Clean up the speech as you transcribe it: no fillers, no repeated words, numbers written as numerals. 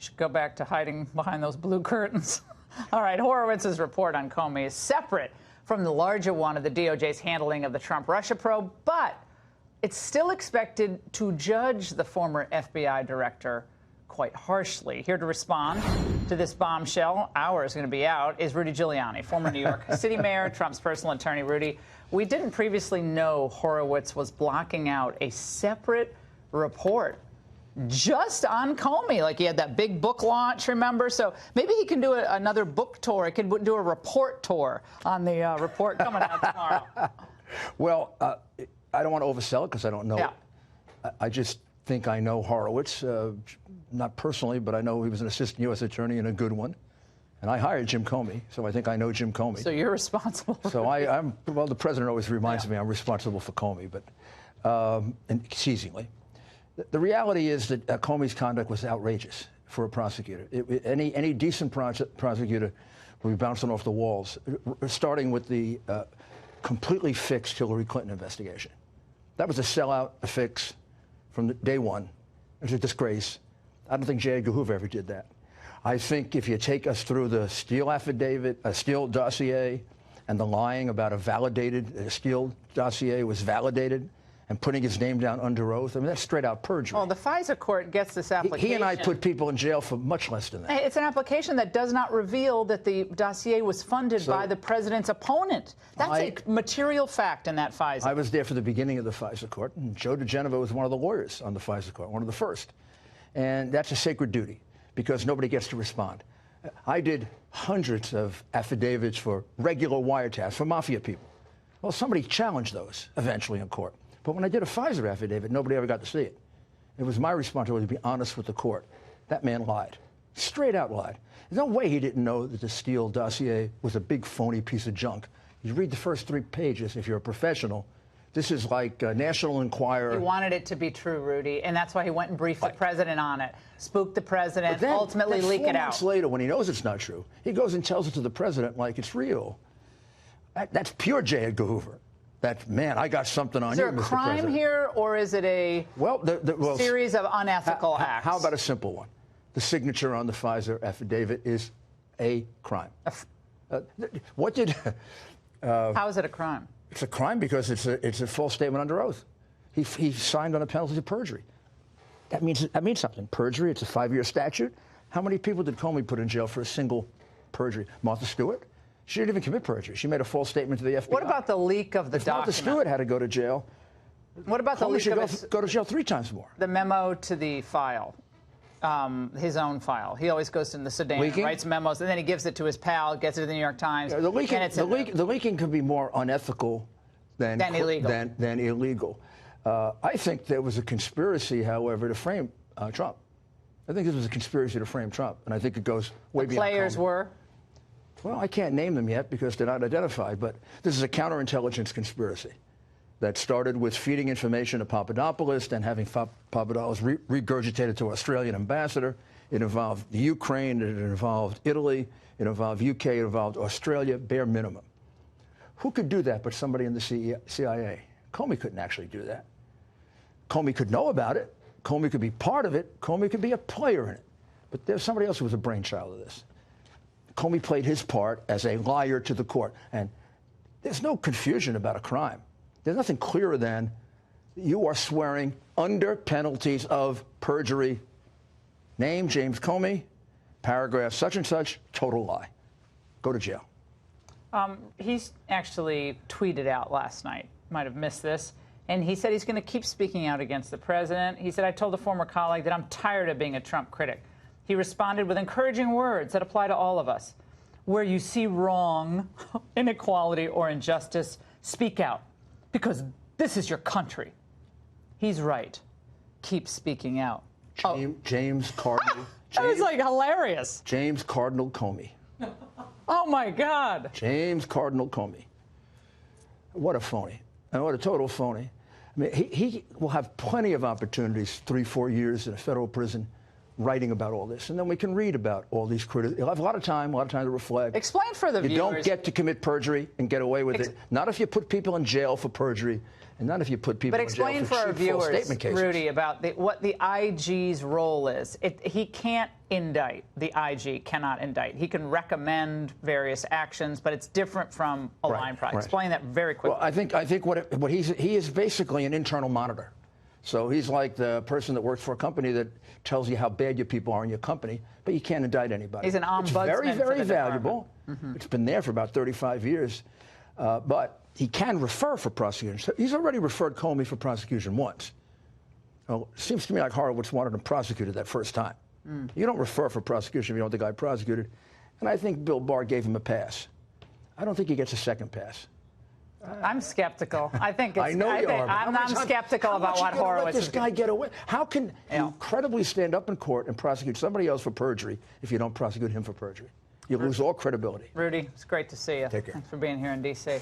Should go back to hiding behind those blue curtains. All right, Horowitz's report on Comey is separate from the larger one of the DOJ's handling of the Trump-Russia probe, but it's still expected to judge the former FBI director quite harshly. Here to respond to this bombshell, hours going to be out, is Rudy Giuliani, former New York City mayor, Trump's personal attorney. Rudy, we didn't previously know Horowitz was blocking out a separate report just on Comey. Like, he had that big book launch, remember? So maybe he can do another book tour. He can do a report tour on the report coming out tomorrow. Well, I don't want to oversell it because I don't know it. I just think I know Horowitz, not personally, but I know he was an assistant U.S. attorney and a good one. And I hired Jim Comey, so I think I know Jim Comey. So you're responsible. So well, the president always reminds me I'm responsible for Comey, but and exceedingly. The reality is that Comey's conduct was outrageous for a prosecutor. Any decent prosecutor would be bouncing off the walls, starting with the completely fixed Hillary Clinton investigation. That was a sellout, a fix from day one. It was a disgrace. I don't think J. Edgar Hoover ever did that. I think if you take us through the Steele affidavit, a Steele dossier, and the lying about a validated Steele dossier was validated, and putting his name down under oath, I mean, that's straight out perjury. Well, the FISA court gets this application. He and I put people in jail for much less than that. It's an application that does not reveal that the dossier was funded by the president's opponent. That's a material fact in that FISA. I was there for the beginning of the FISA court, and Joe DeGenova was one of the lawyers on the FISA court, one of the first. And that's a sacred duty, because nobody gets to respond. I did hundreds of affidavits for regular wiretaps for mafia people. Well, somebody challenged those eventually in court. But when I did a FISA affidavit, nobody ever got to see it. It was my responsibility to be honest with the court. That man lied. Straight out lied. There's no way he didn't know that the Steele dossier was a big phony piece of junk. You read the first 3 pages if you're a professional. This is like National Enquirer. He wanted it to be true, Rudy, and that's why he went and briefed the president on it, spooked the president, ultimately leak it out. 4 months later, when he knows it's not true, he goes and tells it to the president like it's real. That's pure J. Edgar Hoover. That, man, I got something on you, Mr. President. Is there a crime here, or is it a series of unethical acts? How about a simple one? The signature on the FISA affidavit is a crime. How is it a crime? It's a crime because it's a false statement under oath. He signed on a penalty of perjury. That means something. Perjury, it's a 5-year statute. How many people did Comey put in jail for a single perjury? Martha Stewart? She didn't even commit perjury. She made a false statement to the FBI. What about the leak of the document? Martha Stewart had to go to jail. What about the leak of should go to jail 3 times more. The memo to the file, his own file. He always goes to the Sudan, writes memos, and then he gives it to his pal, gets it to the New York Times. The leaking can be more unethical than illegal. I think there was a conspiracy, however, to frame Trump. I think this was a conspiracy to frame Trump, and I think it goes way beyond. The players were? Well, I can't name them yet because they're not identified, but this is a counterintelligence conspiracy that started with feeding information to Papadopoulos, then having Papadopoulos regurgitated to Australian ambassador. It involved the Ukraine, it involved Italy, it involved UK, it involved Australia, bare minimum. Who could do that but somebody in the CIA? Comey couldn't actually do that. Comey could know about it. Comey could be part of it. Comey could be a player in it. But there's somebody else who was a brainchild of this. Comey played his part as a liar to the court. And there's no confusion about a crime. There's nothing clearer than you are swearing under penalties of perjury. Name, James Comey, paragraph such and such, total lie. Go to jail. He's actually tweeted out last night, might have missed this, and he said he's going to keep speaking out against the president. He said, I told a former colleague that I'm tired of being a Trump critic. He responded with encouraging words that apply to all of us. Where you see wrong, inequality, or injustice, speak out, because this is your country. He's right. Keep speaking out. James Cardinal. That was like hilarious. James Cardinal Comey. Oh, my God. James Cardinal Comey. What a phony. And what a total phony. I mean, he will have plenty of opportunities, 3-4 years in a federal prison, writing about all this. And then we can read about all these critics. He'll have a lot of time to reflect. Explain for the viewers. You don't get to commit perjury and get away with it. Not if you put people in jail for perjury and not if you put people But in jail explain for our cheap false viewers, statement cases. Rudy, about what the IG's role is. He can't indict. The IG cannot indict. He can recommend various actions, but it's different from a line product. Explain that very quickly. Well, I think what he is basically an internal monitor. So he's like the person that works for a company that tells you how bad your people are in your company, but you can't indict anybody. He's an ombudsman. It's very, for very the valuable. Mm-hmm. It's been there for about 35 years. But he can refer for prosecution. He's already referred Comey for prosecution once. Well, it seems to me like Horowitz wanted him prosecuted that first time. You don't refer for prosecution if you don't want the guy prosecuted. And I think Bill Barr gave him a pass. I don't think he gets a second pass. I'm skeptical. I think it's. I know you are. I'm skeptical about what Horowitz is. This guy get away? How can you Yeah. credibly stand up in court and prosecute somebody else for perjury if you don't prosecute him for perjury? You lose all credibility. Rudy, it's great to see you. Take care. Thanks for being here in D.C.